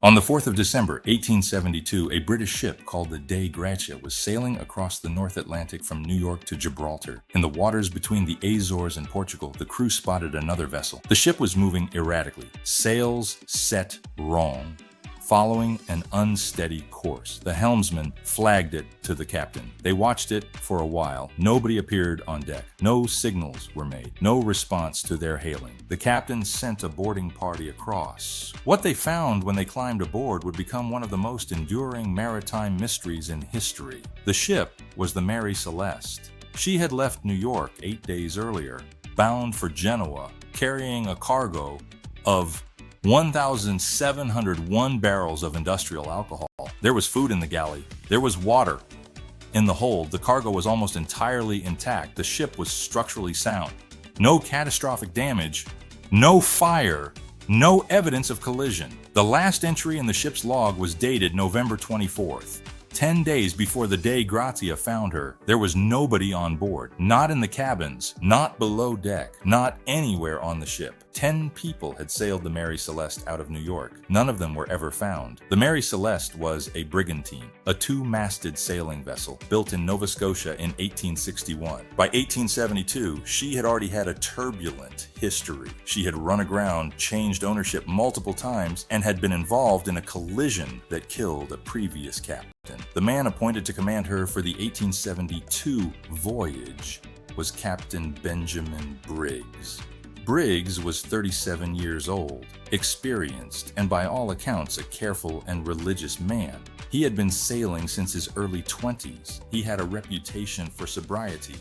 On the 4th of December, 1872, a British ship called the Dei Gratia was sailing across the North Atlantic from New York to Gibraltar. In the waters between the Azores and Portugal, the crew spotted another vessel. The ship was moving erratically, sails set wrong, following an unsteady course. The helmsman flagged it to the captain. They watched it for a while. Nobody appeared on deck. No signals were made. No response to their hailing. The captain sent a boarding party across. What they found when they climbed aboard would become one of the most enduring maritime mysteries in history. The ship was the Mary Celeste. She had left New York 8 days earlier, bound for Genoa, carrying a cargo of 1,701 barrels of industrial alcohol. There was food in the galley. There was water in the hold. The cargo was almost entirely intact. The ship was structurally sound. No catastrophic damage, no fire, no evidence of collision. The last entry in the ship's log was dated November 24th. 10 days before the Dei Gratia found her, there was nobody on board. Not in the cabins, not below deck, not anywhere on the ship. 10 people had sailed the Mary Celeste out of New York. None of them were ever found. The Mary Celeste was a brigantine, a two-masted sailing vessel built in Nova Scotia in 1861. By 1872, she had already had a turbulent history. She had run aground, changed ownership multiple times, and had been involved in a collision that killed a previous captain. The man appointed to command her for the 1872 voyage was Captain Benjamin Briggs. Briggs was 37 years old, experienced, and by all accounts a careful and religious man. He had been sailing since his early 20s. He had a reputation for sobriety.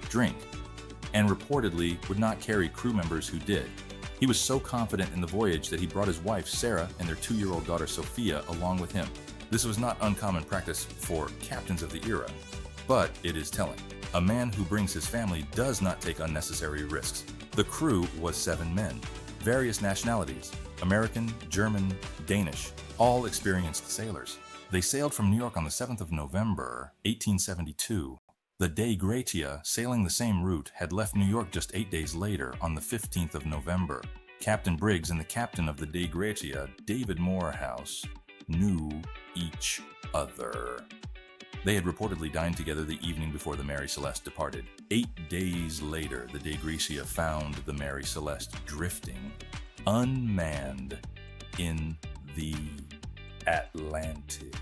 Drink, and reportedly would not carry crew members who did. He was so confident in the voyage that he brought his wife Sarah and their 2-year-old daughter Sophia along with him. This was not uncommon practice for captains of the era, but it is telling. A man who brings his family does not take unnecessary risks. The crew was 7 men, various nationalities, American, German, Danish, all experienced sailors. They sailed from New York on the 7th of November, 1872. The Dei Gratia, sailing the same route, had left New York just 8 days later on the 15th of November. Captain Briggs and the captain of the Dei Gratia, David Morehouse, knew each other. They had reportedly dined together the evening before the Mary Celeste departed. 8 days later, the Dei Gratia found the Mary Celeste drifting, unmanned, in the Atlantic.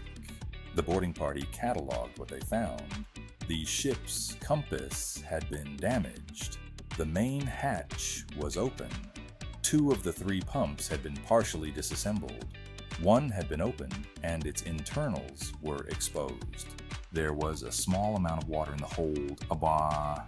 The boarding party cataloged what they found. The ship's compass had been damaged. The main hatch was open. 2 of the 3 pumps had been partially disassembled. 1 had been opened, and its internals were exposed. There was a small amount of water in the hold. About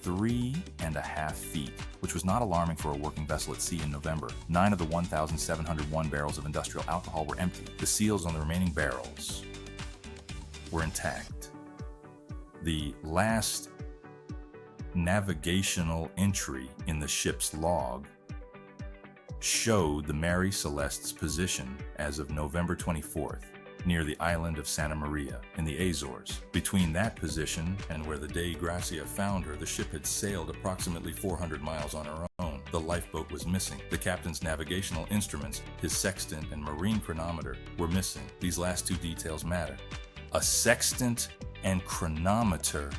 3.5 feet, which was not alarming for a working vessel at sea in November. 9 of the 1,701 barrels of industrial alcohol were empty. The seals on the remaining barrels were intact. The last navigational entry in the ship's log showed the Mary Celeste's position as of November 24th, near the island of Santa Maria in the Azores. Between that position and where the Dei Gratia found her, the ship had sailed approximately 400 miles on her own. The lifeboat was missing. The captain's navigational instruments, his sextant and marine chronometer, were missing. These last 2 details matter. A sextant and chronometer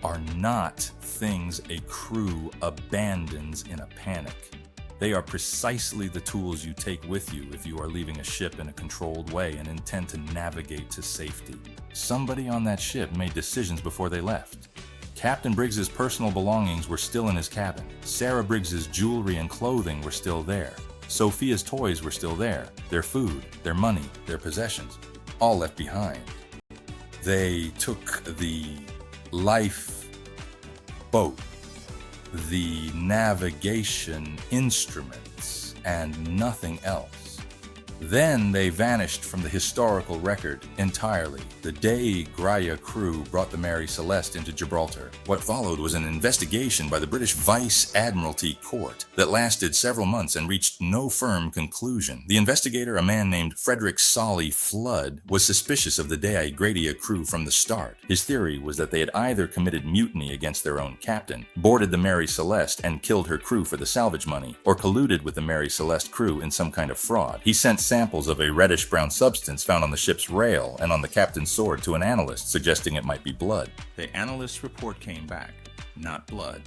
are not things a crew abandons in a panic. They are precisely the tools you take with you if you are leaving a ship in a controlled way and intend to navigate to safety. Somebody on that ship made decisions before they left. Captain Briggs's personal belongings were still in his cabin. Sarah Briggs's jewelry and clothing were still there. Sophia's toys were still there. Their food, their money, their possessions, all left behind. They took the lifeboat, the navigation instruments, and nothing else. Then they vanished from the historical record entirely. The De Graya crew brought the Mary Celeste into Gibraltar. What followed was an investigation by the British Vice Admiralty Court that lasted several months and reached no firm conclusion. The investigator, a man named Frederick Solly Flood, was suspicious of the De Graya crew from the start. His theory was that they had either committed mutiny against their own captain, boarded the Mary Celeste and killed her crew for the salvage money, or colluded with the Mary Celeste crew in some kind of fraud. He sent samples of a reddish-brown substance found on the ship's rail and on the captain's sword to an analyst, suggesting it might be blood. The analyst's report came back, not blood.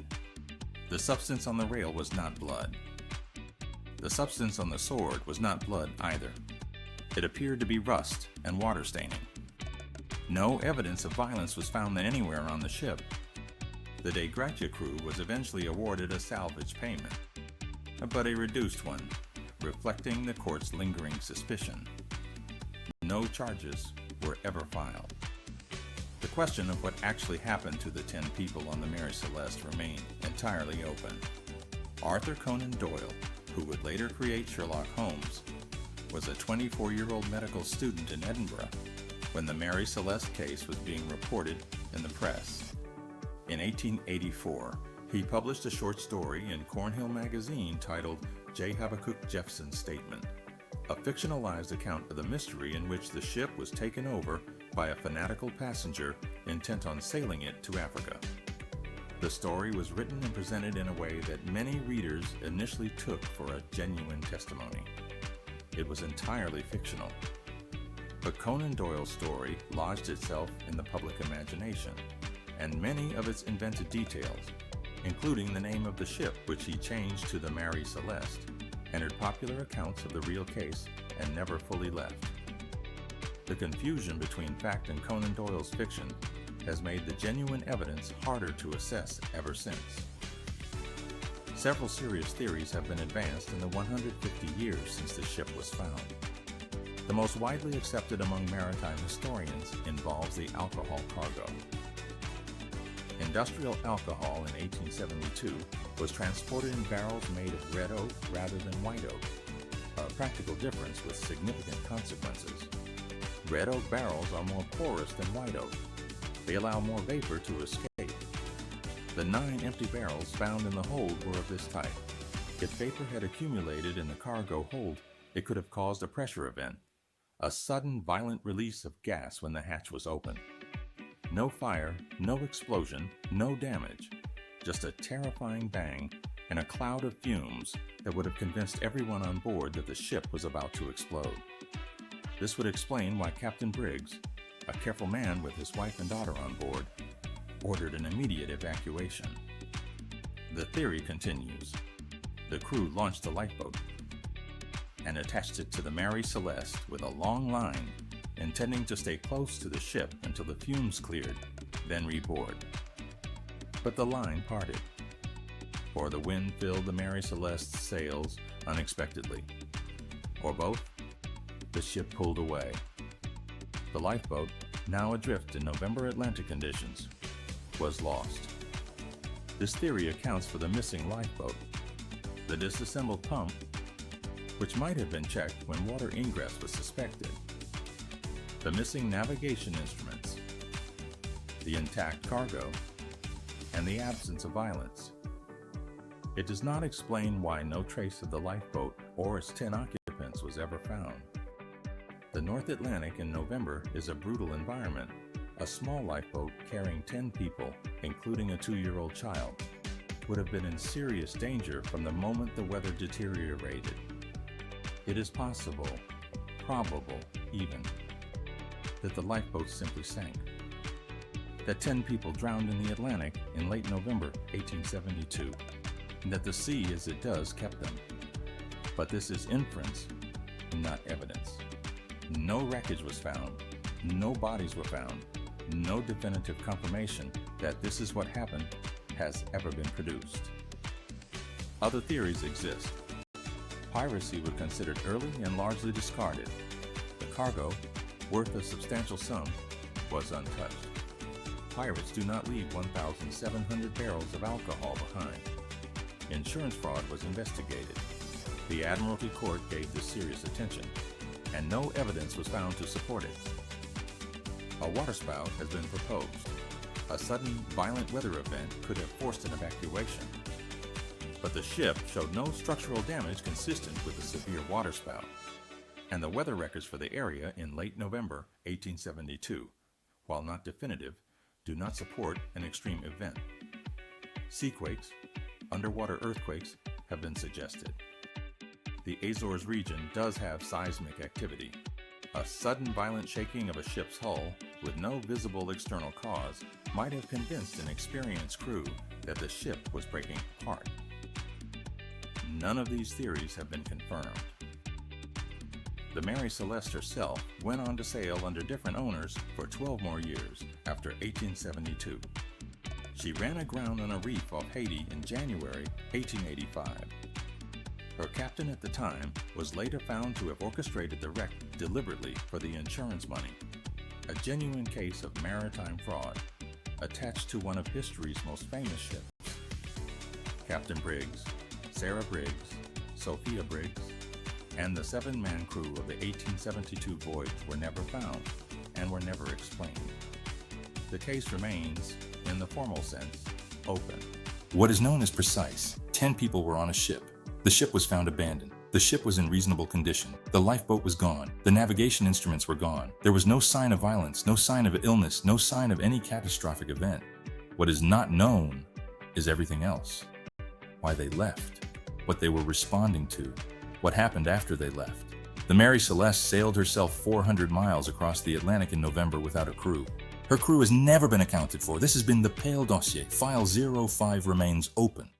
The substance on the rail was not blood. The substance on the sword was not blood either. It appeared to be rust and water staining. No evidence of violence was found anywhere on the ship. The De Graya crew was eventually awarded a salvage payment, but a reduced one, reflecting the court's lingering suspicion. No charges were ever filed. The question of what actually happened to the 10 people on the Mary Celeste remained entirely open. Arthur Conan Doyle, who would later create Sherlock Holmes, was a 24-year-old medical student in Edinburgh when the Mary Celeste case was being reported in the press. In 1884, he published a short story in Cornhill magazine titled J. Habakkuk Jeffson's Statement, a fictionalized account of the mystery in which the ship was taken over by a fanatical passenger intent on sailing it to Africa. The story was written and presented in a way that many readers initially took for a genuine testimony. It was entirely fictional. But Conan Doyle's story lodged itself in the public imagination, and many of its invented details, including the name of the ship, which he changed to the Mary Celeste, entered popular accounts of the real case and never fully left. The confusion between fact and Conan Doyle's fiction has made the genuine evidence harder to assess ever since. Several serious theories have been advanced in the 150 years since the ship was found. The most widely accepted among maritime historians involves the alcohol cargo. Industrial alcohol in 1872 was transported in barrels made of red oak rather than white oak, a practical difference with significant consequences. Red oak barrels are more porous than white oak. They allow more vapor to escape. The 9 empty barrels found in the hold were of this type. If vapor had accumulated in the cargo hold, it could have caused a pressure event, a sudden violent release of gas when the hatch was opened. No fire, no explosion, no damage, just a terrifying bang and a cloud of fumes that would have convinced everyone on board that the ship was about to explode. This would explain why Captain Briggs, a careful man with his wife and daughter on board, ordered an immediate evacuation. The theory continues. The crew launched the lifeboat and attached it to the Mary Celeste with a long line, intending to stay close to the ship until the fumes cleared, then reboard. But the line parted, or the wind filled the Mary Celeste's sails unexpectedly, or both. The ship pulled away. The lifeboat, now adrift in November Atlantic conditions, was lost. This theory accounts for the missing lifeboat, the disassembled pump, which might have been checked when water ingress was suspected, the missing navigation instruments, the intact cargo, and the absence of violence. It does not explain why no trace of the lifeboat or its 10 occupants was ever found. The North Atlantic in November is a brutal environment. A small lifeboat carrying 10 people, including a 2-year-old child, would have been in serious danger from the moment the weather deteriorated. It is possible, probable even, that the lifeboat simply sank. That 10 people drowned in the Atlantic in late November 1872, and that the sea as it does kept them. But this is inference, not evidence. No wreckage was found, no bodies were found, no definitive confirmation that this is what happened has ever been produced. Other theories exist. Piracy was considered early and largely discarded. The cargo, worth a substantial sum, was untouched. Pirates do not leave 1,700 barrels of alcohol behind. Insurance fraud was investigated. The Admiralty Court gave this serious attention. and no evidence was found to support it. A waterspout has been proposed. A sudden, violent weather event could have forced an evacuation. But the ship showed no structural damage consistent with the severe waterspout, and the weather records for the area in late November 1872, while not definitive, do not support an extreme event. Seaquakes, underwater earthquakes, have been suggested. The Azores region does have seismic activity. A sudden violent shaking of a ship's hull with no visible external cause might have convinced an experienced crew that the ship was breaking apart. None of these theories have been confirmed. The Mary Celeste herself went on to sail under different owners for 12 more years after 1872. She ran aground on a reef off Haiti in January 1885. Her captain at the time was later found to have orchestrated the wreck deliberately for the insurance money, a genuine case of maritime fraud attached to one of history's most famous ships. Captain Briggs, Sarah Briggs, Sophia Briggs, and the 7-man crew of the 1872 voyage were never found and were never explained. The case remains, in the formal sense, open. What is known as precise: 10 people were on a ship. The ship was found abandoned. The ship was in reasonable condition. The lifeboat was gone. The navigation instruments were gone. There was no sign of violence, no sign of illness, no sign of any catastrophic event. What is not known is everything else. Why they left, what they were responding to, what happened after they left. The Mary Celeste sailed herself 400 miles across the Atlantic in November without a crew. Her crew has never been accounted for. This has been the Pale Dossier. File 05 remains open.